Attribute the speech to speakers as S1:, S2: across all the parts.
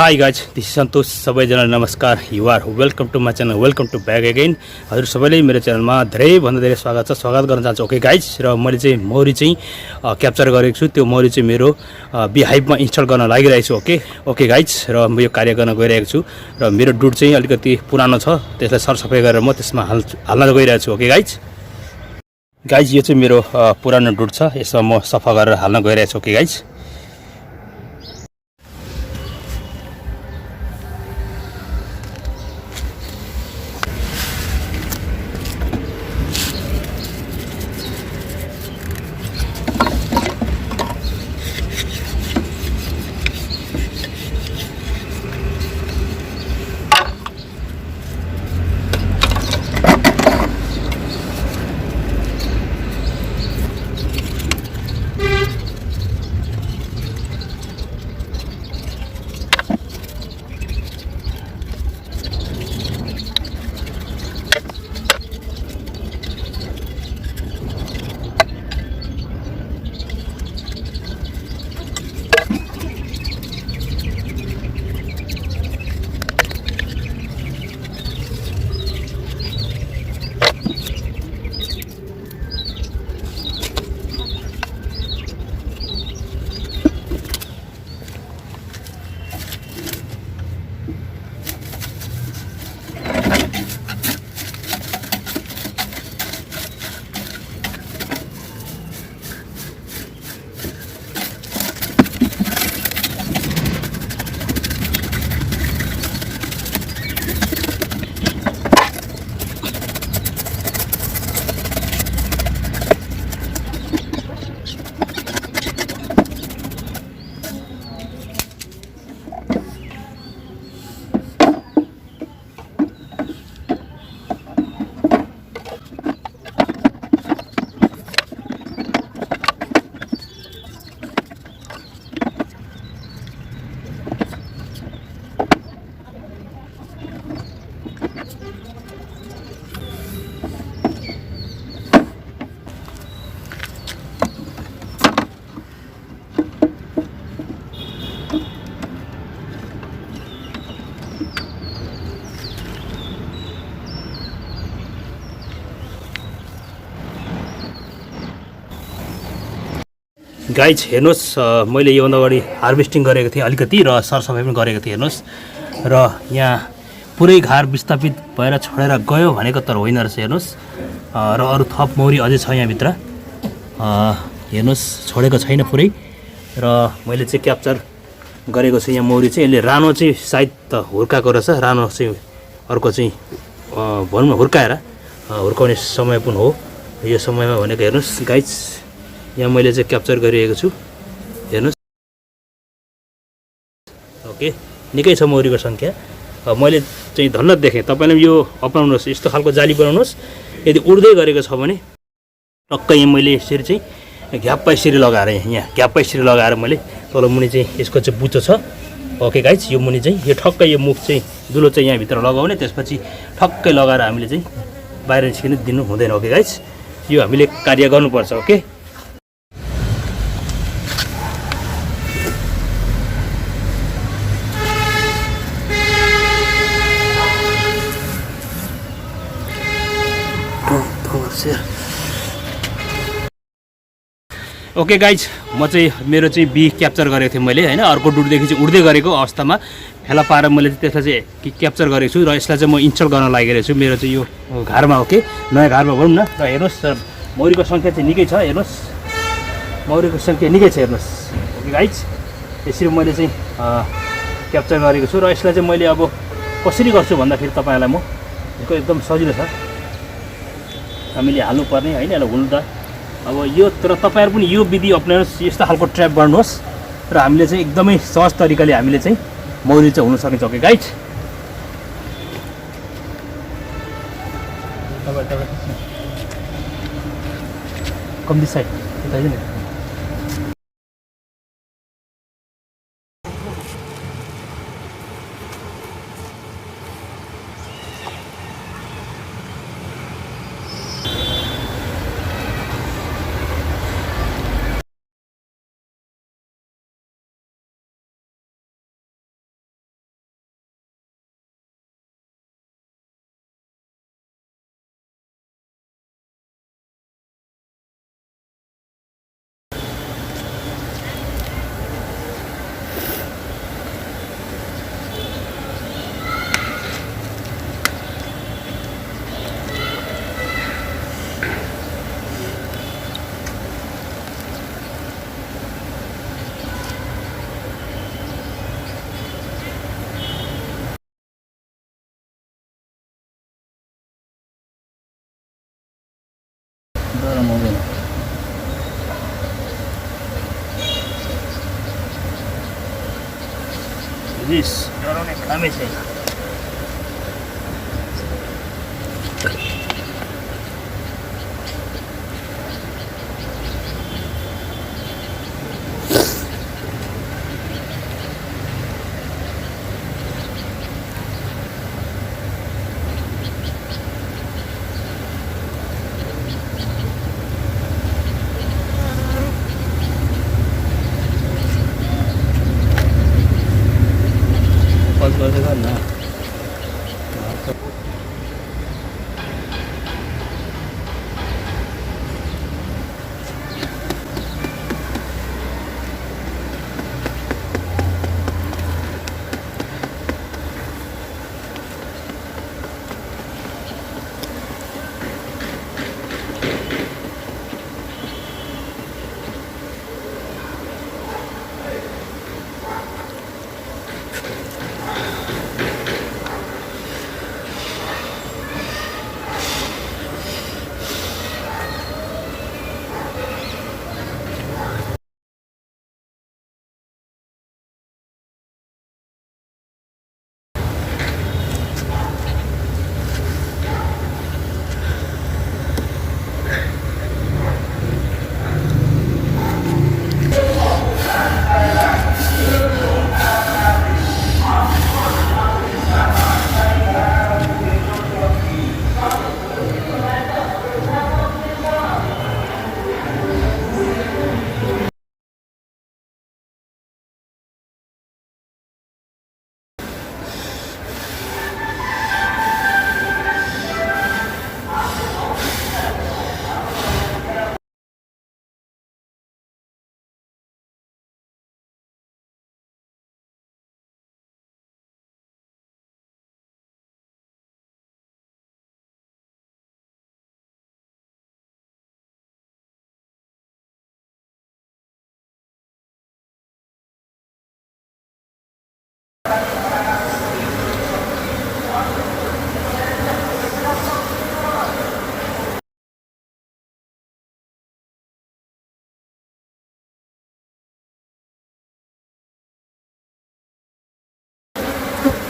S1: Hi guys, this is Santosh. सबैजना नमस्कार. You are welcome to my channel. Welcome to back again. हजुर सबैले मेरो च्यानलमा धेरै भन्दा धेरै स्वागत गर्न चाहन्छु. ओके गाइज, र मैले चाहिँ मौरी चाहिँ क्याप्चर गरेको छु. त्यो मौरी चाहिँ मेरो हाइभमा इन्स्टल गर्न लागिरहेको छु. ओके गाइज, र म यो कार्य गर्न गइरहेको छु र मेरो डुड चाहिँ अलिकति पुरानो छ. त्यसलाई सरसफाइ गरेर म त्यसमा हाल्न गइरहेको छु. ओके गाइज, यो चाहिँ मेरो पुरानो डुड छ. यसमा म सफा गरेर हाल्न गइरहेको छु. ओके गाइज, हेर्नुहोस्, मैले योभन्दा अगाडि हार्भेस्टिङ गरेको थिएँ अलिकति र सरसफाइ पनि गरेको थिएँ. हेर्नुहोस्, र यहाँ पुरै घार विस्थापित भएर छोडेर गयो भनेको तर होइन रहेछ. हेर्नुहोस्, र अरू थप मौरी अझै छ यहाँभित्र. हेर्नुहोस्, छोडेको छैन पुरै. र मैले चाहिँ क्याप्चर गरेको छु यहाँ मौरी चाहिँ. यसले रानो चाहिँ सायद त हुर्काएको रहेछ. रानो चाहिँ अर्को चाहिँ भनौँ हुर्काएर हुर्काउने समय पनि हो यो समयमा भनेको. हेर्नुहोस् गाइज, यहाँ मैले चाहिँ क्याप्चर गरिरहेको छु. हेर्नुहोस्, ओके, निकै छ मौरीको सङ्ख्या. मैले चाहिँ धन्न देखेँ. तपाईँले यो अपनाउनुहोस्, यस्तो खालको जाली बनाउनुहोस्. यदि उड्दै गरेको छ भने टक्कै यहाँ मैले यसरी चाहिँ घ्याप्पा यसरी लगाएर यहाँ घ्याप्पा यसरी लगाएर मैले तल मुनि चाहिँ यसको चाहिँ बुचो छ. ओके गाइज, यो मुनि चाहिँ यो ठक्कै यो मुख चाहिँ दुलो चाहिँ यहाँभित्र लगाउने. त्यसपछि ठक्कै लगाएर हामीले चाहिँ बाहिर निस्किन दिनु हुँदैन. ओके गाइज, यो हामीले कार्य गर्नुपर्छ. ओके, ओके गाइज, म चाहिँ मेरो चाहिँ बी क्याप्चर गरेको थिएँ मैले होइन. अर्को डुडदेखि चाहिँ उड्दै गरेको अवस्थामा फेला पारेर मैले त्यसलाई चाहिँ क्याप्चर गरेको छु र यसलाई चाहिँ म इन्स्टल गर्न लागिरहेको छु मेरो चाहिँ यो घरमा. ओके, नयाँ घरमा भनौँ न. र हेर्नुहोस्, मौरीको सङ्ख्या चाहिँ निकै छ. हेर्नुहोस्, मौरीको सङ्ख्या निकै छ. हेर्नुहोस्, ओके गाइज, यसरी मैले चाहिँ क्याप्चर गरेको छु. र यसलाई चाहिँ मैले अब कसरी गर्छु भन्दाखेरि तपाईँहरूलाई म एकदम सजिलो छ. हामीले हाल्नुपर्ने होइन यसलाई हुनु त. अब यो तर तपाईँहरू पनि यो विधि अप्नाउनुहोस्. यस्तो खालको ट्र्याप गर्नुहोस् र हामीले चाहिँ एकदमै सहज तरिकाले हामीले चाहिँ मौरी चाहिँ हुन सकिन्छ. Okay guys, come this side this डराउने कामै छैन। पज गर्दै गर न।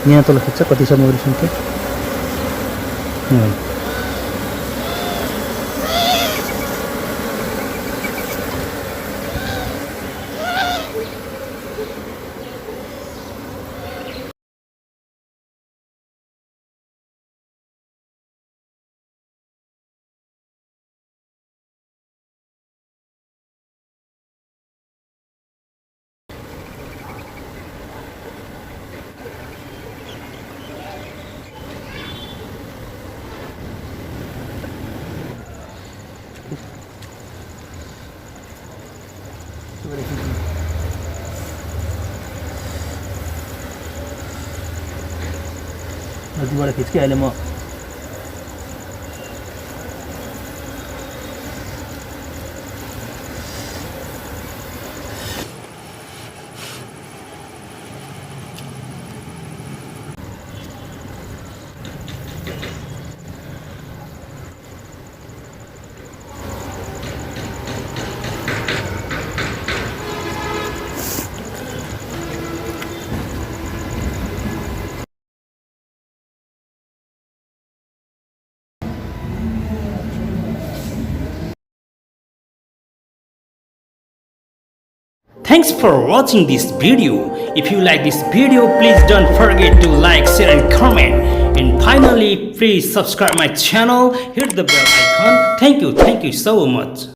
S1: यहाँ तल खिच्छ कतिसम्म ओरिसन्थ्यो। नदीबाट खिच्के अहिले म Thanks for watching this video. If you like this video, please don't forget to like, share and comment. And finally, please subscribe my channel, hit the bell icon. Thank you so much.